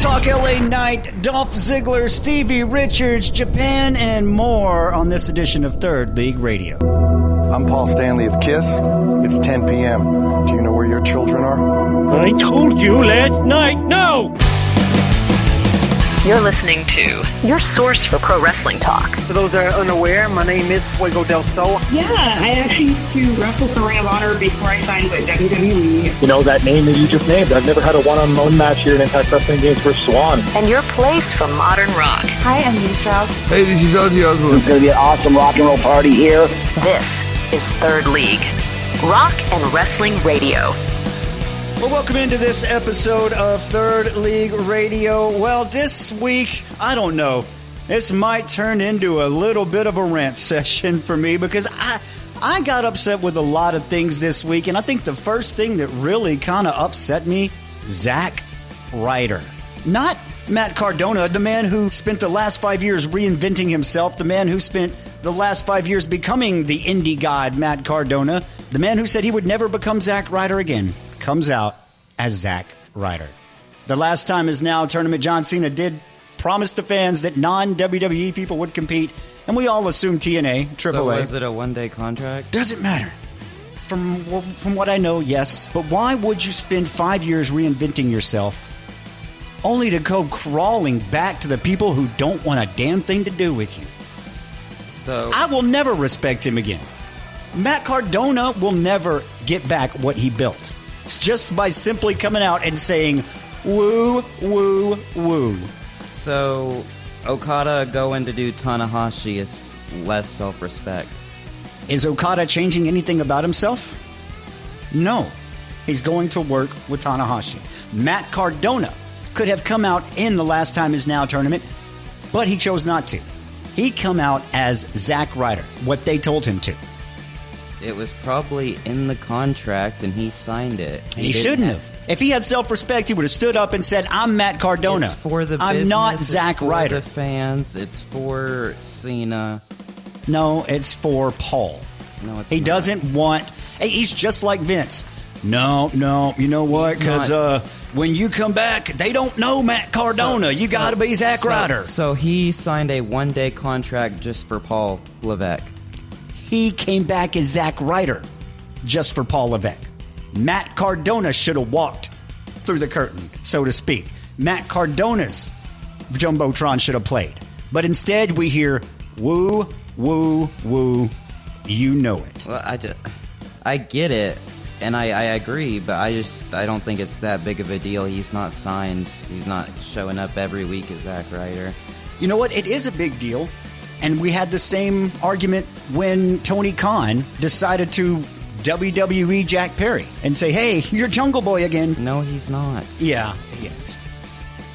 Talk LA Knight, Dolph Ziggler, Stevie Richards, Japan, and more on this edition of Third League Radio. I'm Paul Stanley of KISS. It's 10 p.m. Do you know where your children are? I told you last night, no! You're listening to your source for pro wrestling talk. For those that are unaware, my name is Fuego del Sol. Yeah, I actually used to wrestle for Ring of Honor before I signed with WWE. You know, that name that you just named, I've never had a one-on-one match here in Impact Wrestling Games for Swan. And your place for modern rock. Hi, I'm Lee Strauss. Hey, this is Ozzy Osbourne. It's going to be an awesome rock and roll party here. This is Third League, Rock and Wrestling Radio. Well, welcome into this episode of Third League Radio. Well, this week, I don't know. This might turn into a little bit of a rant session for me because I got upset with a lot of things this week, and I think the first thing that really kind of upset me, Zack Ryder. Not Matt Cardona, the man who spent the last 5 years reinventing himself, the man who spent the last 5 years becoming the indie god, Matt Cardona, the man who said he would never become Zack Ryder again. Comes out as Zack Ryder. The last time is now tournament, John Cena did promise the fans that non-WWE people would compete, and we all assumed TNA, AAA. So was it a one-day contract? Doesn't matter. From what I know, yes. But why would you spend 5 years reinventing yourself only to go crawling back to the people who don't want a damn thing to do with you? So I will never respect him again. Matt Cardona will never get back what he built. It's just by simply coming out and saying, woo, woo, woo. So, Okada going to do Tanahashi is less self-respect. Is Okada changing anything about himself? No. He's going to work with Tanahashi. Matt Cardona could have come out in the Last Time Is Now tournament, but he chose not to. He come out as Zack Ryder, what they told him to. It was probably in the contract, and he signed it. He shouldn't have. If he had self-respect, he would have stood up and said, I'm Matt Cardona. It's for the I'm business, not Zack Ryder. It's for the fans. It's for Cena. No, it's for Paul. No, it's He not. Doesn't want... He's just like Vince. No, you know what? Because when you come back, they don't know Matt Cardona. You got to be Zack Ryder. So he signed a one-day contract just for Paul Levesque. He came back as Zack Ryder just for Paul Levesque. Matt Cardona should have walked through the curtain, so to speak. Matt Cardona's Jumbotron should have played. But instead, we hear, woo, woo, woo, you know it. Well, I get it, and I agree, but I don't think it's that big of a deal. He's not signed. He's not showing up every week as Zack Ryder. You know what? It is a big deal. And we had the same argument when Tony Khan decided to WWE Jack Perry and say, hey, you're Jungle Boy again. No, he's not. Yeah, he is.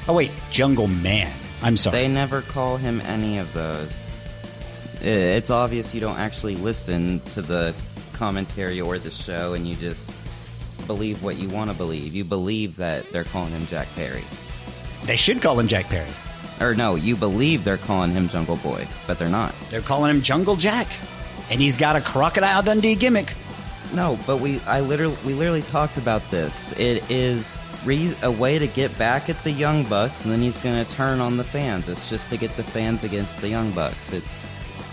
Oh, wait, Jungle Man. I'm sorry. They never call him any of those. It's obvious you don't actually listen to the commentary or the show, and you just believe what you want to believe. You believe that they're calling him Jack Perry. They should call him Jack Perry. Or no, you believe they're calling him Jungle Boy, but they're not. They're calling him Jungle Jack, and he's got a Crocodile Dundee gimmick. No, but we literally talked about this. It is a way to get back at the Young Bucks, and then he's going to turn on the fans. It's just to get the fans against the Young Bucks. It's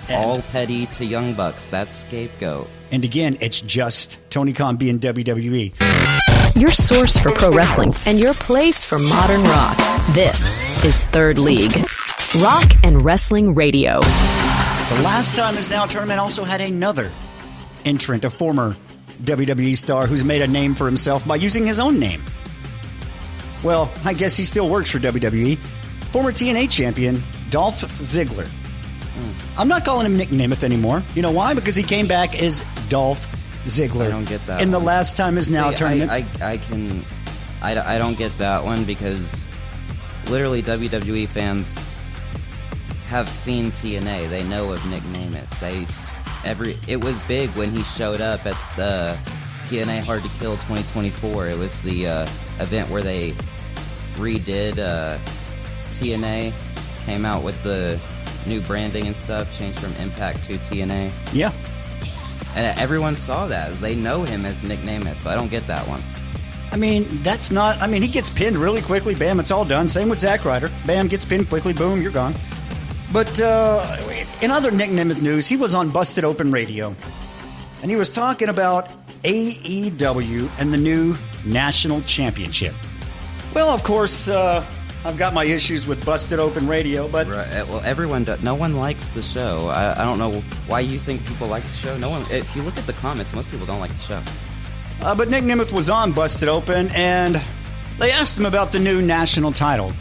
all petty to Young Bucks. That's scapegoat. And again, it's just Tony Khan being WWE. Your source for pro wrestling and your place for modern rock. This is Third League, Rock and Wrestling Radio. The Last Time Is Now tournament also had another entrant, a former WWE star who's made a name for himself by using his own name. Well, I guess he still works for WWE. Former TNA champion, Dolph Ziggler. I'm not calling him Nic Nemeth anymore. You know why? Because he came back as Dolph Ziggler. I don't get that in one. The Last Time Is Now tournament. I don't get that one because literally WWE fans have seen TNA. They know of Nic Nemeth. It was big when he showed up at the TNA Hard to Kill 2024. It was the event where they redid TNA, came out with the new branding and stuff, changed from Impact to TNA. Yeah. And everyone saw that. They know him as Nic Nemeth, so I don't get that one. I mean, that's not... I mean, he gets pinned really quickly. Bam, it's all done. Same with Zack Ryder. Bam, gets pinned quickly. Boom, you're gone. But in other Nic Nemeth news, he was on Busted Open Radio. And he was talking about AEW and the new national championship. Well, of course, I've got my issues with Busted Open Radio, but... Right, well, everyone does. No one likes the show. I don't know why you think people like the show. No one. If you look at the comments, most people don't like the show. But Nic Nemeth was on Busted Open, and they asked him about the new national title.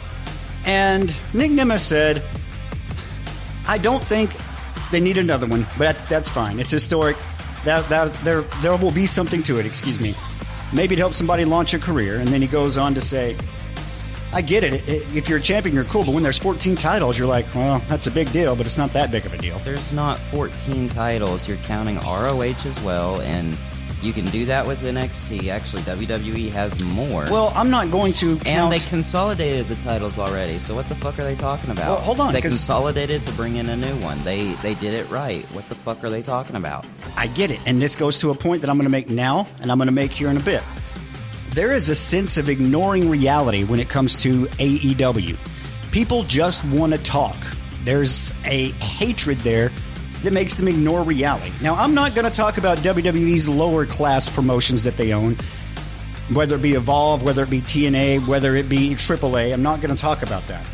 And Nic Nemeth said, I don't think they need another one, but that's fine. It's historic. There will be something to it, excuse me. Maybe it helps somebody launch a career. And then he goes on to say, I get it. If you're a champion, you're cool. But when there's 14 titles, you're like, well, that's a big deal, but it's not that big of a deal. There's not 14 titles. You're counting ROH as well, and you can do that with NXT. Actually, WWE has more. Well, I'm not going to count... And they consolidated the titles already, so what the fuck are they talking about? Well, hold on. They consolidated to bring in a new one. They did it right. What the fuck are they talking about? I get it. And this goes to a point that I'm going to make now, and I'm going to make here in a bit. There is a sense of ignoring reality when it comes to AEW. People just want to talk. There's a hatred there that makes them ignore reality. Now, I'm not going to talk about WWE's lower class promotions that they own, whether it be Evolve, whether it be TNA, whether it be AAA. I'm not going to talk about that.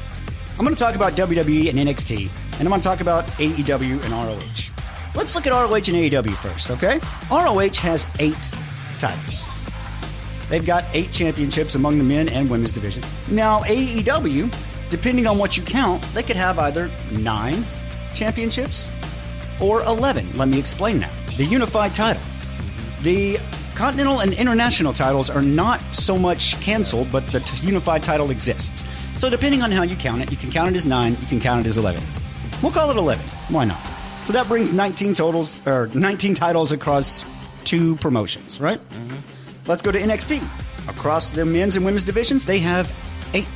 I'm going to talk about WWE and NXT, and I'm going to talk about AEW and ROH. Let's look at ROH and AEW first, okay? ROH has 8 titles. They've got 8 championships among the men and women's division. Now, AEW, depending on what you count, they could have either 9 championships or 11. Let me explain that. The unified title. The Continental and International titles are not so much canceled, but the unified title exists. So depending on how you count it, you can count it as 9, you can count it as 11. We'll call it 11. Why not? So that brings 19 titles across 2 promotions, right? Mm-hmm. Let's go to NXT. Across the men's and women's divisions, they have 8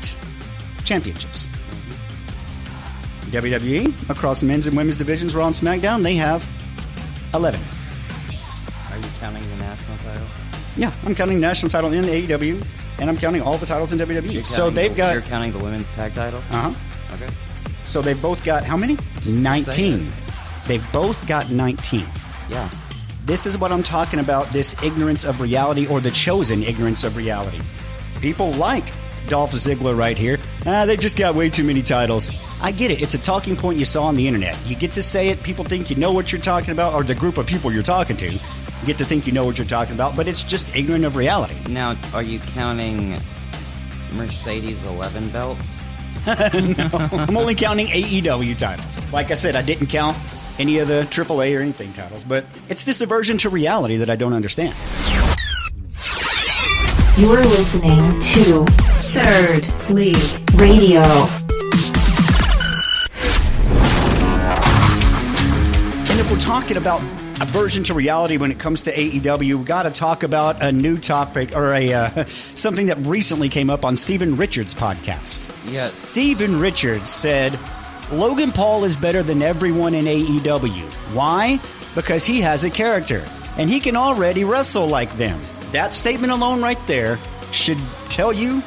championships. WWE, across men's and women's divisions, Raw and SmackDown, they have 11. Are you counting the national title? Yeah, I'm counting national title in AEW, and I'm counting all the titles in WWE. So they've got... You're counting the women's tag titles? Uh-huh. Okay. So they've both got how many? 19. They've both got 19. Yeah. This is what I'm talking about, this ignorance of reality, or the chosen ignorance of reality. People like Dolph Ziggler right here. They just got way too many titles. I get it. It's a talking point you saw on the internet. You get to say it. People think you know what you're talking about, or the group of people you're talking to get to think you know what you're talking about, but it's just ignorant of reality. Now, are you counting Mercedes 11 belts? No, I'm only counting AEW titles. Like I said, I didn't count any of the AAA or anything titles, but it's this aversion to reality that I don't understand. You're listening to Third League Radio. And if we're talking about aversion to reality when it comes to AEW, we've got to talk about a new topic, or something that recently came up on Steven Richards' podcast. Yes. Steven Richards said, Logan Paul is better than everyone in AEW. Why? Because he has a character, and he can already wrestle like them. That statement alone right there should tell you...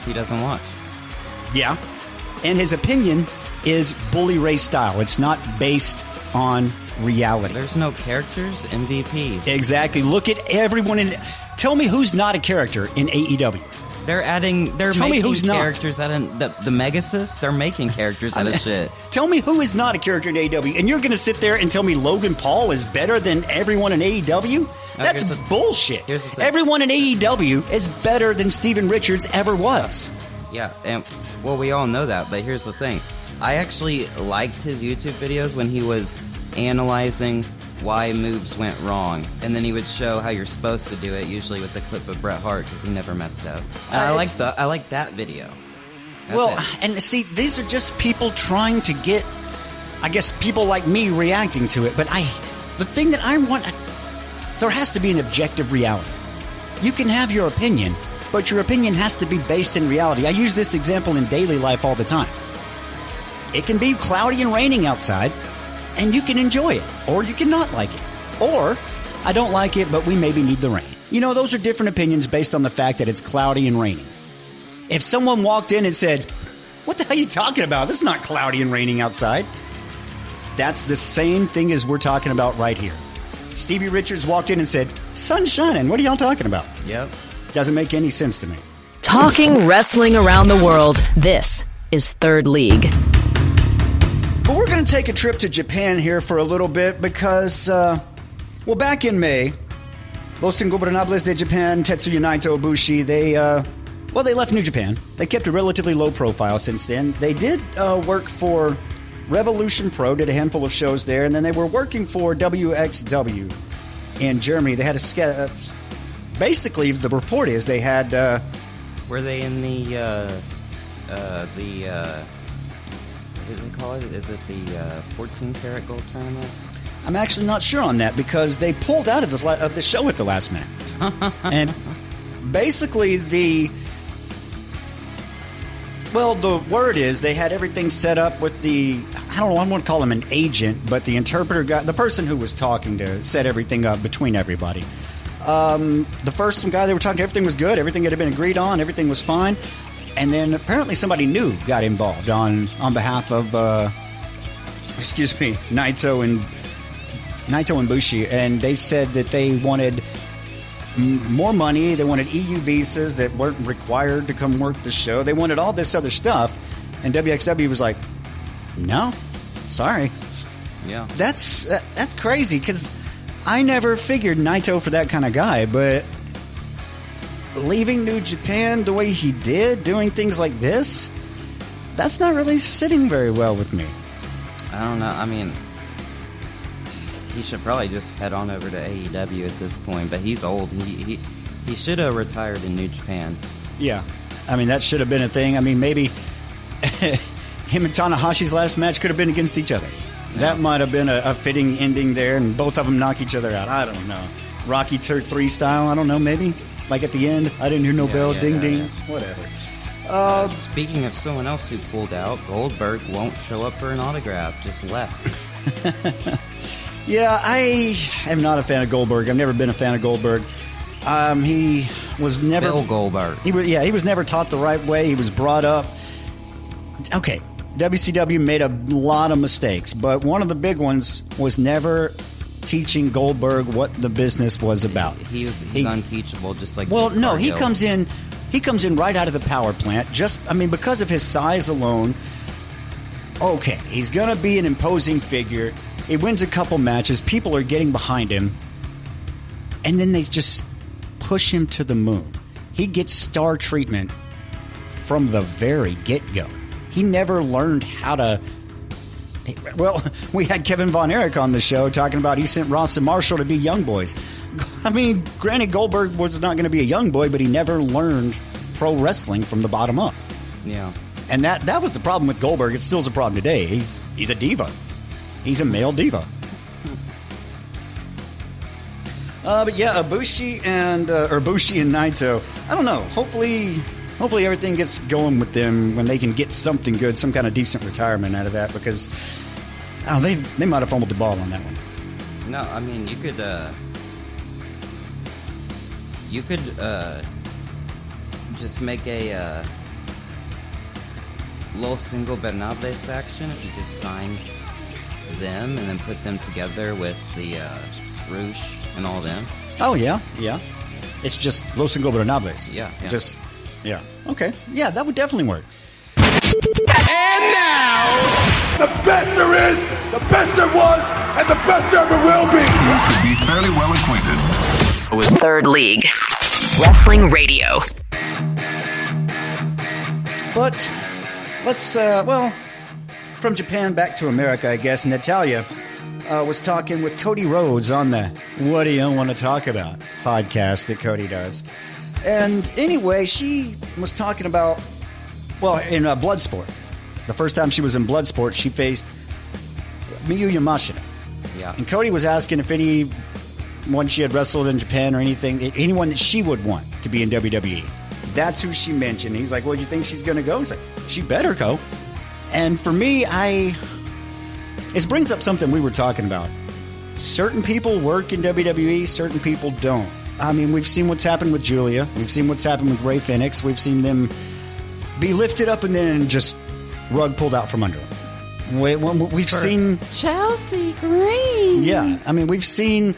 He doesn't watch. Yeah. And his opinion is bully Ray style. It's not based on reality. There's no characters, MVP. Exactly. Look at everyone in... Tell me who's not a character in AEW. They're making characters out of the Megasis. They're making characters out of shit. Tell me who is not a character in AEW, and you're going to sit there and tell me Logan Paul is better than everyone in AEW? That's bullshit. Everyone in AEW is better than Steven Richards ever was. Yeah, and well, we all know that, but here's the thing. I actually liked his YouTube videos when he was analyzing why moves went wrong, and then he would show how you're supposed to do it, usually with a clip of Bret Hart, because he never messed up. And I like that video. And see, these are just people trying to get, I guess, people like me reacting to it. But the thing that I want, there has to be an objective reality. You can have your opinion, but your opinion has to be based in reality. I use this example in daily life all the time. It can be cloudy and raining outside, and you can enjoy it, or you can not like it. Or, I don't like it, but we maybe need the rain. those are different opinions based on the fact that it's cloudy and raining. If someone walked in and said, "What the hell are you talking about? It's not cloudy and raining outside." That's the same thing as we're talking about right here. Stevie Richards walked in and said, "Sun's shining. What are y'all talking about?" Yep. Doesn't make any sense to me. Talking wrestling around the world. This is Third League. But we're going to take a trip to Japan here for a little bit because, back in May, Los Ingobernables de Japan, Tetsuya Naito, Ibushi, they left New Japan. They kept a relatively low profile since then. They did work for Revolution Pro, did a handful of shows there, and then they were working for WXW in Germany. They had basically, the report is they had... were they in the what do they call it? Is it the 14 karat gold tournament? I'm actually not sure on that because they pulled out of the show at the last minute. And basically the word is they had everything set up with I don't want to call him an agent, but the interpreter guy, the person who was talking to set everything up between everybody. The first guy they were talking to, everything was good, everything had been agreed on, everything was fine. And then apparently somebody new got involved on behalf of, Naito and Bushi, and they said that they wanted more money, they wanted EU visas that weren't required to come work the show, they wanted all this other stuff, and WXW was like, no, sorry. Yeah. That's crazy, because I never figured Naito for that kind of guy, but leaving New Japan the way he did, doing things like this, that's not really sitting very well with me. I don't know. I mean, he should probably just head on over to AEW at this point, but he's old. He should have retired in New Japan. Yeah. I mean, that should have been a thing. I mean, maybe him and Tanahashi's last match could have been against each other. Yeah. That might have been a fitting ending there, and both of them knock each other out. I don't know. Rocky 3 style, I don't know, maybe? Like at the end, I didn't hear no bell, ding, ding, whatever. Speaking of someone else who pulled out, Goldberg won't show up for an autograph, just left. Yeah, I am not a fan of Goldberg. I've never been a fan of Goldberg. He was never... Bill Goldberg. He was never taught the right way. He was brought up... Okay, WCW made a lot of mistakes, but one of the big ones was never teaching Goldberg what the business was about. He's unteachable, just like... Well, no, he comes in right out of the power plant, because of his size alone. Okay, he's going to be an imposing figure. He wins a couple matches. People are getting behind him. And then they just push him to the moon. He gets star treatment from the very get-go. He never learned how to... Well, we had Kevin Von Erich on the show talking about he sent Ross and Marshall to be young boys. I mean, granted, Goldberg was not going to be a young boy, but he never learned pro wrestling from the bottom up. Yeah. And that was the problem with Goldberg. It still's a problem today. He's a diva. He's a male diva. But yeah, Ibushi and Naito. I don't know. Hopefully everything gets going with them when they can get something good, some kind of decent retirement out of that. Because they might have fumbled the ball on that one. No, I mean you could just make a Los Ingobernables faction if you just sign them and then put them together with the Rouge and all them. Oh yeah. It's just Los Ingobernables. Yeah. Yeah. Okay. Yeah, that would definitely work. And now, the best there is, the best there was, and the best there ever will be. You should be fairly well acquainted with Third League Wrestling Radio. But let's, from Japan back to America, I guess. Natalya was talking with Cody Rhodes on the What Do You Want to Talk About podcast that Cody does. And anyway, she was talking about, in Bloodsport. The first time she was in Bloodsport, she faced Miyu Yamashita. Yeah. And Cody was asking if anyone she had wrestled in Japan or anyone that she would want to be in WWE. That's who she mentioned. He's like, well, do you think she's going to go? He's like, she better go. And for me, this brings up something we were talking about. Certain people work in WWE, certain people don't. I mean, we've seen what's happened with Julia. We've seen what's happened with Rey Fenix. We've seen them be lifted up and then just rug pulled out from under them. We've seen Chelsea Green. Yeah, I mean, we've seen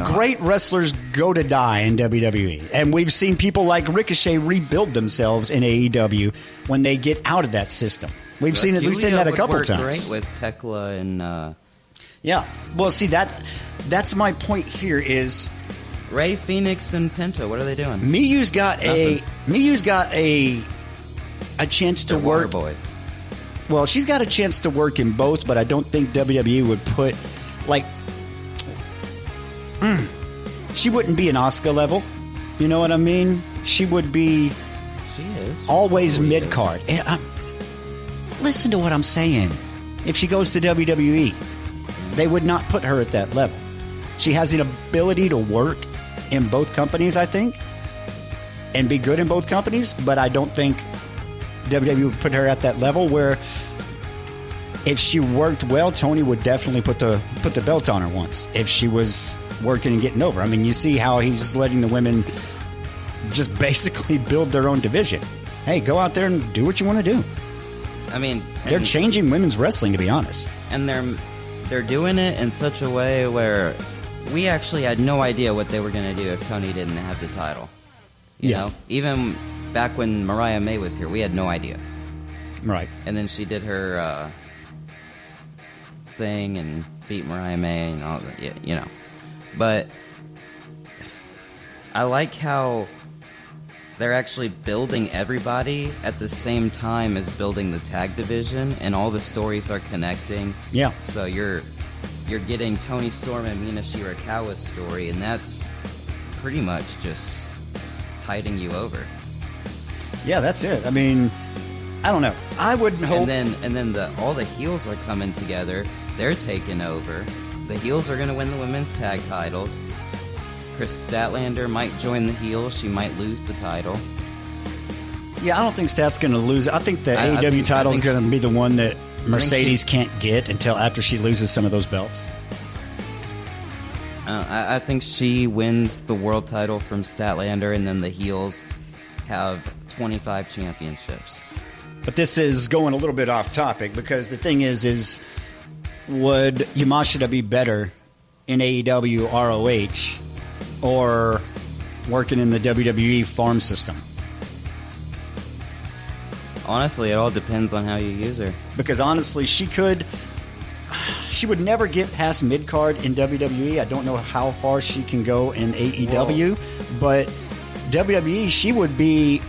great wrestlers go to die in WWE, and we've seen people like Ricochet rebuild themselves in AEW when they get out of that system. We've seen it. We've seen that a couple times. Great with Tekla and yeah. Well, see that's my point here is Rey Fenix and Penta. What are they doing? Miyu's got a chance to work. Boys. Well, she's got a chance to work in both, but I don't think WWE would put she wouldn't be an Asuka level. You know what I mean? She would be. She is always mid card. Listen to what I'm saying. If she goes to WWE, they would not put her at that level. She has an ability to work in both companies, I think, and be good in both companies, but I don't think WWE would put her at that level where if she worked well, Tony would definitely put the belt on her once if she was working and getting over. I mean, you see how he's letting the women just basically build their own division. Hey, go out there and do what you want to do. I mean, they're changing women's wrestling, to be honest. And they're doing it in such a way where we actually had no idea what they were going to do if Tony didn't have the title. You know? Even back when Mariah May was here, we had no idea. Right. And then she did her thing and beat Mariah May and all that, you know. But I like how they're actually building everybody at the same time as building the tag division, and all the stories are connecting. Yeah. So you're getting Toni Storm and Mina Shirakawa's story, and that's pretty much just tiding you over. Yeah, that's it. I mean, I don't know. I would hope. And then all the heels are coming together. They're taking over. The heels are going to win the women's tag titles. Chris Statlander might join the heels. She might lose the title. Yeah, I don't think Stat's going to lose it. I think the AEW title is going to be the one that Mercedes can't get until after she loses some of those belts. I think she wins the world title from Statlander, and then the heels have 25 championships. But this is going a little bit off topic, because the thing is would Yamashita be better in AEW ROH or working in the WWE farm system? Honestly, it all depends on how you use her. Because honestly, she would never get past mid-card in WWE. I don't know how far she can go in AEW. Whoa. But WWE, she would be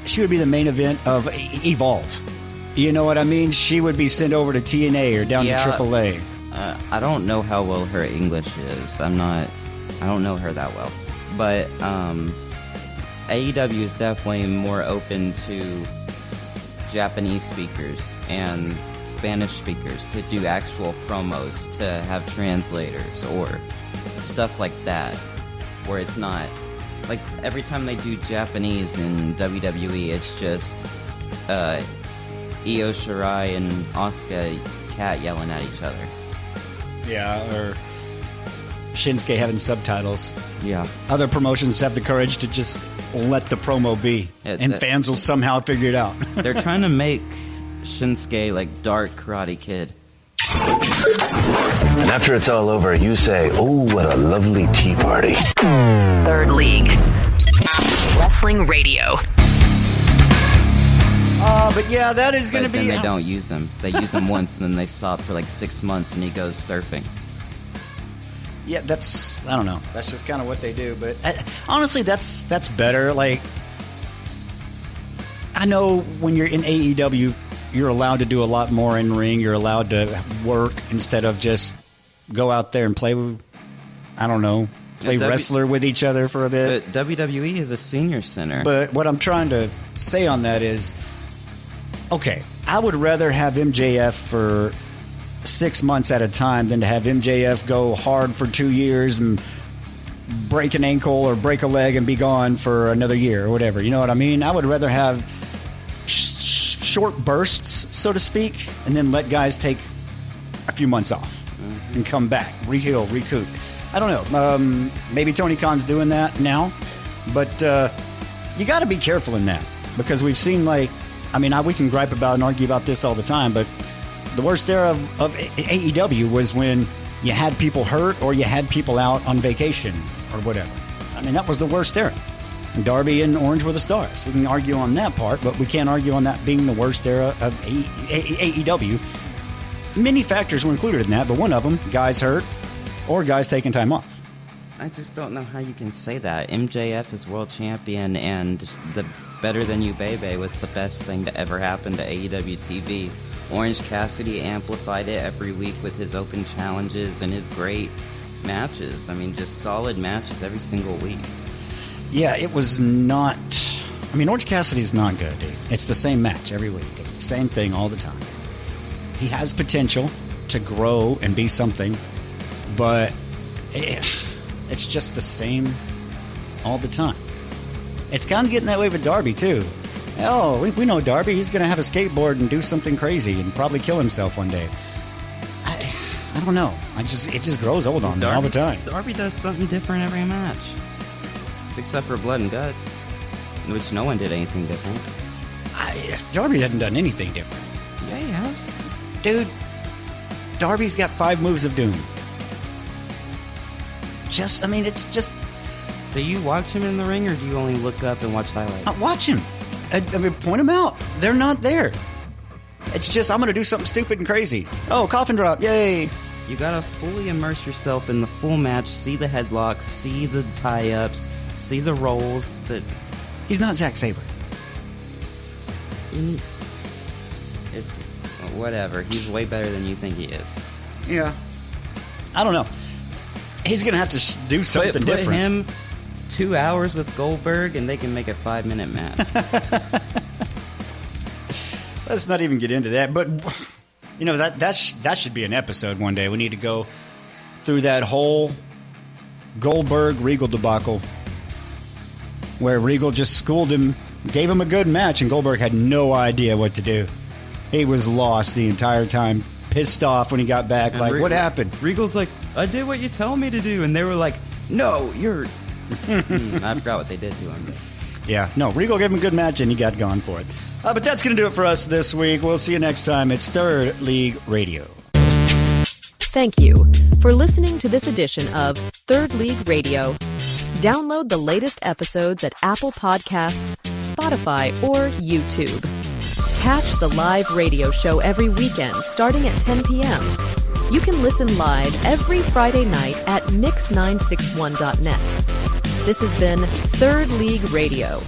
the main event of Evolve. You know what I mean? She would be sent over to TNA or down to AAA. I don't know how well her English is. I don't know her that well. But AEW is definitely more open to Japanese speakers and Spanish speakers to do actual promos, to have translators or stuff like that, where it's not like every time they do Japanese in WWE, it's just Io Shirai and Asuka Cat yelling at each other. Yeah, or Shinsuke having subtitles. Yeah. Other promotions have the courage to just let the promo be, and fans will somehow figure it out. They're trying to make Shinsuke like Dark Karate Kid. And after it's all over, you say, "Oh, what a lovely tea party." Third League. Wrestling Radio. But yeah, that is going to be... Then they don't use him. They use him once, and then they stop for like 6 months, and he goes surfing. Yeah, I don't know. That's just kind of what they do. But honestly, that's better. Like, I know when you're in AEW, you're allowed to do a lot more in ring. You're allowed to work instead of just go out there and play wrestler with each other for a bit. But WWE is a senior center. But what I'm trying to say on that is, okay, I would rather have MJF for 6 months at a time than to have MJF go hard for 2 years and break an ankle or break a leg and be gone for another year or whatever. You know what I mean? I would rather have short bursts, so to speak, and then let guys take a few months off and come back, reheal, recoup. I don't know. Maybe Tony Khan's doing that now. But you got to be careful in that. Because we've seen, we can gripe about and argue about this all the time, but the worst era of AEW was when you had people hurt or you had people out on vacation or whatever. I mean, that was the worst era. And Darby and Orange were the stars. We can argue on that part, but we can't argue on that being the worst era of AEW. Many factors were included in that, but one of them, guys hurt or guys taking time off. I just don't know how you can say that. MJF is world champion, and the Better Than You Bebe was the best thing to ever happen to AEW TV. Orange Cassidy amplified it every week with his open challenges and his great matches. I mean, just solid matches every single week. Yeah, it was not... Orange Cassidy's not good, dude. It's the same match every week. It's the same thing all the time. He has potential to grow and be something, but... It's just the same all the time. It's kind of getting that way with Darby, too. Oh, we know Darby. He's going to have a skateboard and do something crazy and probably kill himself one day. I don't know. It just grows old on me all the time. Darby does something different every match. Except for Blood and Guts, in which no one did anything different. Darby hasn't done anything different. Yeah, he has. Dude, Darby's got 5 moves of doom. It's just... Do you watch him in the ring, or do you only look up and watch highlights? I watch him. Point them out. They're not there. It's just, I'm going to do something stupid and crazy. Oh, coffin drop. Yay. You got to fully immerse yourself in the full match, see the headlocks, see the tie-ups, see the rolls. He's not Zack Sabre. It's... whatever. He's way better than you think he is. Yeah. I don't know. He's going to have to do something different. Put him 2 hours with Goldberg, and they can make a 5-minute match. Let's not even get into that. But, that should be an episode one day. We need to go through that whole Goldberg-Regal debacle where Regal just schooled him, gave him a good match, and Goldberg had no idea what to do. He was lost the entire time. Pissed off when he got back. And what happened? Regal's like, I did what you tell me to do. And they were like, no, you're... I forgot what they did to him. Yeah, no, Regal gave him a good match and he got gone for it. But that's going to do it for us this week. We'll see you next time. It's Third League Radio. Thank you for listening to this edition of Third League Radio. Download the latest episodes at Apple Podcasts, Spotify, or YouTube. Catch the live radio show every weekend starting at 10 p.m. You can listen live every Friday night at mix961.net. This has been Third League Radio.